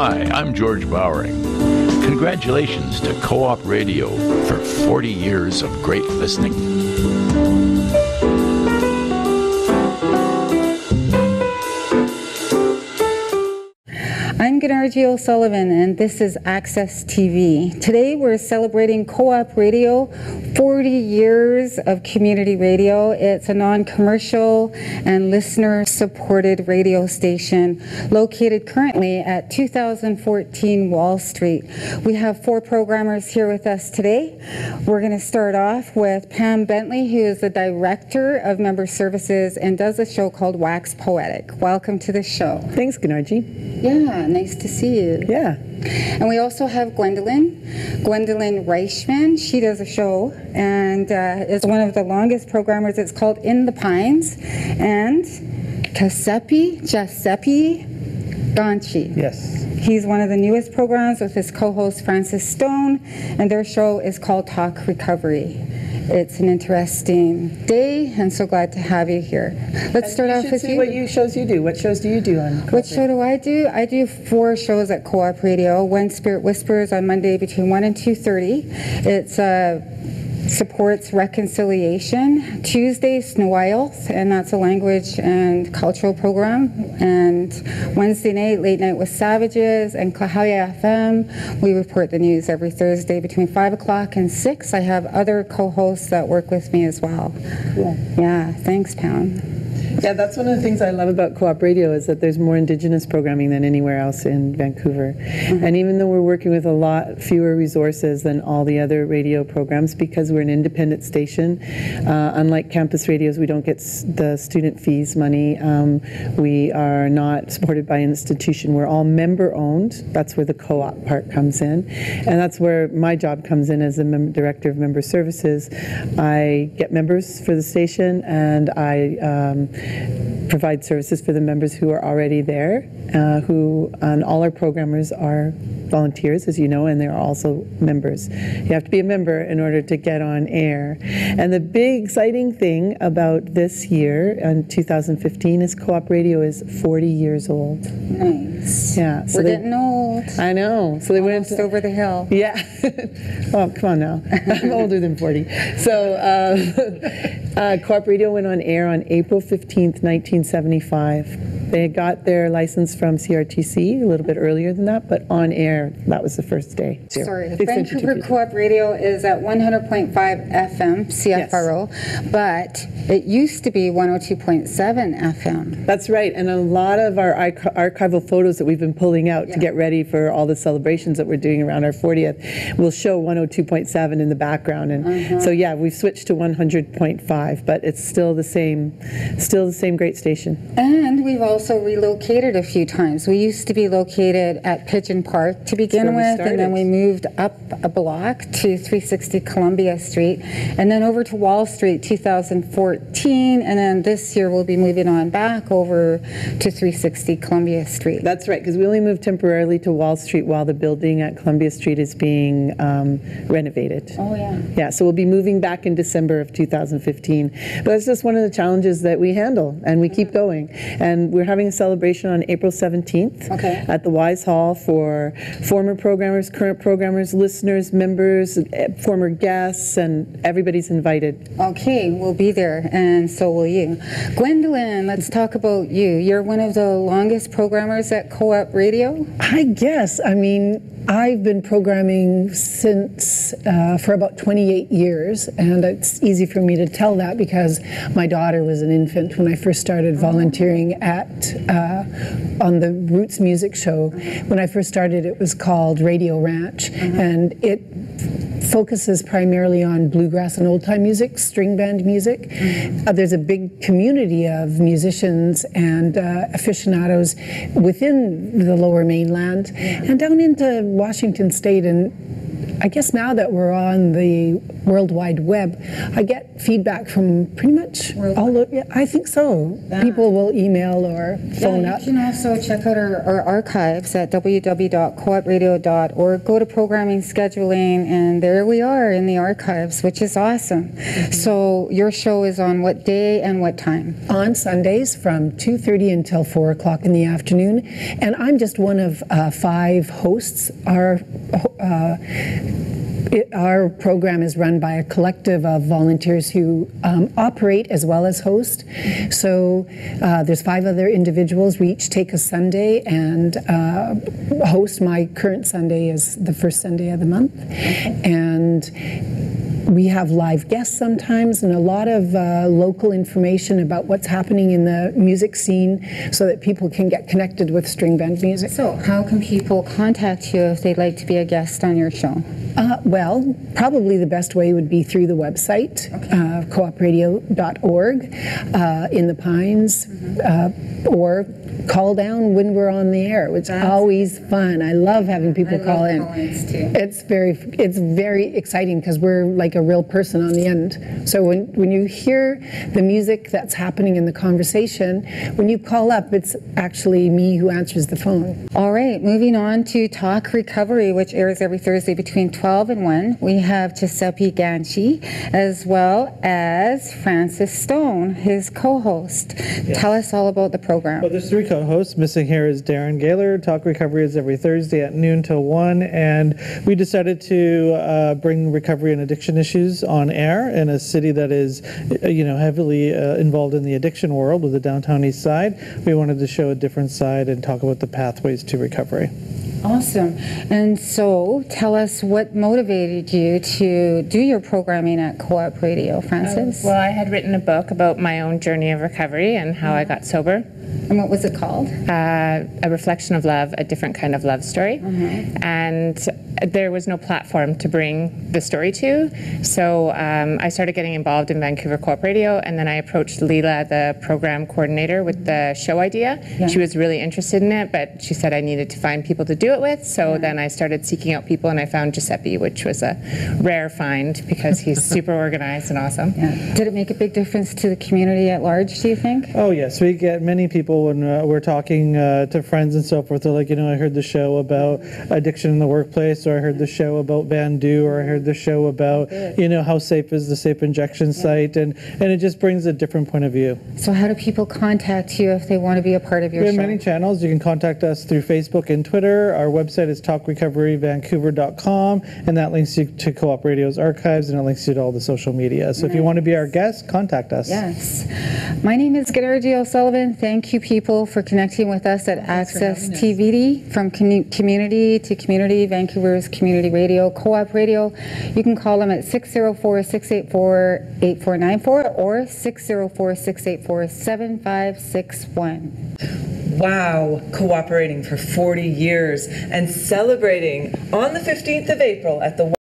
Hi, I'm George Bowering. Congratulations to Co-op Radio for 40 years of great listening. I'm Gennady O'Sullivan, and this is Access TV. Today we're celebrating Co-op Radio, 40 years of community radio. It's a non-commercial and listener-supported radio station located currently at 2014 Wall Street. We have 4 programmers here with us today. We're going to start off with Pam Bentley, who is the Director of Member Services and does a show called Wax Poetic. Welcome to the show. Thanks, Gennady. Yeah, nice to see you. Yeah. And we also have Gwendolyn Reichman. She does a show and is one of the longest programmers. It's called In the Pines. And Giuseppe Ganci. Yes. He's one of the newest programs with his co-host Francis Stone, and their show is called Talk Recovery. It's an interesting day, and so glad to have you here. Let's start off with you. What shows you do. What shows do you do on Co-op? What show do? I do 4 shows at Co-op Radio. One, Spirit Whispers, on Monday between 1 and 2:30. It's supports reconciliation. Tuesday, Snowiles, and that's a language and cultural program. And Wednesday night, Late Night with Savages, and Kahaya FM. We report the news every Thursday between 5 o'clock and 6. I have other co-hosts that work with me as well. Cool. Yeah, thanks, Pam. Yeah, that's one of the things I love about Co-op Radio is that there's more Indigenous programming than anywhere else in Vancouver. And even though we're working with a lot fewer resources than all the other radio programs, because we're an independent station, unlike campus radios, we don't get the student fees money. We are not supported by an institution. We're all member-owned. That's where the co-op part comes in. And that's where my job comes in as the Director of Member Services. I get members for the station, and I provide services for the members who are already there, and all our programmers are volunteers, as you know, and they're also members. You have to be a member in order to get on air. And the big exciting thing about this year, in 2015, is Co-op Radio is 40 years old. Nice. Yeah. So we're getting old. I know. So they almost went over the hill. Yeah. Oh, come on now. I'm older than 40. So Co-op Radio went on air on April 15th, 1975. They got their license from CRTC a little bit earlier than that, but on air, that was the first day. Sorry, Vancouver Co-op Radio is at 100.5 FM, CFRO, yes. But it used to be 102.7 FM. That's right, and a lot of our archival photos that we've been pulling out to get ready for all the celebrations that we're doing around our 40th will show 102.7 in the background, and so yeah, we've switched to 100.5, but it's still the same great station. And we've also relocated a few times. We used to be located at Pigeon Park to begin with, and then we moved up a block to 360 Columbia Street, and then over to Wall Street 2014, and then this year we'll be moving on back over to 360 Columbia Street. That's right, because we only moved temporarily to Wall Street while the building at Columbia Street is being renovated. Oh yeah. Yeah, so we'll be moving back in December of 2015. But that's just one of the challenges that we handle, and we keep going. And we're having a celebration on April 17th at the Wise Hall for former programmers, current programmers, listeners, members, former guests, and everybody's invited. Okay, we'll be there, and so will you. Gwendolyn, let's talk about you. You're one of the longest programmers at Co-op Radio? I guess. I mean, I've been programming since for about 28 years, and it's easy for me to tell that because my daughter was an infant when I first started volunteering on the Roots Music Show. When I first started, it was called Radio Ranch, and it focuses primarily on bluegrass and old-time music, string band music. There's a big community of musicians and aficionados within the Lower Mainland and down into Washington State, and I guess now that we're on the World Wide Web, I get feedback from pretty much all over. Yeah, I think so. Yeah. People will email or phone up. You can also check out our archives at www.coopradio.org. Go to programming scheduling, and there we are in the archives, which is awesome. So your show is on what day and what time? On Sundays from 2:30 until 4 o'clock in the afternoon. And I'm just one of 5 hosts. Our program is run by a collective of volunteers who operate as well as host. So there's 5 other individuals. We each take a Sunday and host. My current Sunday is the first Sunday of the month. And we have live guests sometimes and a lot of local information about what's happening in the music scene so that people can get connected with string band music. So how can people contact you if they'd like to be a guest on your show? Well, probably the best way would be through the website, coopradio.org, in the Pines, or call down when we're on the air. It's always fun. I love having people call in. It's very exciting because we're like a real person on the end. So when you hear the music that's happening in the conversation, when you call up, it's actually me who answers the phone. All right, moving on to Talk Recovery, which airs every Thursday between 12 and 1. We have Giuseppe Ganci as well as Francis Stone, his co-host. Yes. Tell us all about the program. Well, there's 3 co-hosts. Missing here is Darren Gaylor. Talk Recovery is every Thursday at noon till 1, and we decided to bring recovery and addiction issues on air in a city that is, heavily involved in the addiction world with the downtown east side. We wanted to show a different side and talk about the pathways to recovery. Awesome. And so tell us what motivated you to do your programming at Co-op Radio, Francis? Well, I had written a book about my own journey of recovery and how I got sober. And what was it called? A Reflection of Love, a Different Kind of Love Story. And there was no platform to bring the story to. So I started getting involved in Vancouver Co-op Radio, and then I approached Leela, the program coordinator, with the show idea. Yeah. She was really interested in it, but she said I needed to find people to do it with. So then I started seeking out people, and I found Giuseppe, which was a rare find because he's super organized and awesome. Yeah. Did it make a big difference to the community at large, do you think? Oh, yes. We get many people when we're talking to friends and so forth. They're like, I heard the show about addiction in the workplace, or I heard the show about Van Du, or I heard the show about, how safe is the safe injection site, and it just brings a different point of view. So how do people contact you if they want to be a part of your show? We have many channels. You can contact us through Facebook and Twitter. Our website is talkrecoveryvancouver.com, and that links you to Co-op Radio's archives, and it links you to all the social media. So if you want to be our guest, contact us. Yes. My name is Gennady O'Sullivan. Thank you, people, for connecting with us at Access TVD, from community to community, Vancouver's community radio, Co-op Radio. You can call them at 604-684-8494 or 604-684-7561. Wow, cooperating for 40 years and celebrating on the 15th of April at the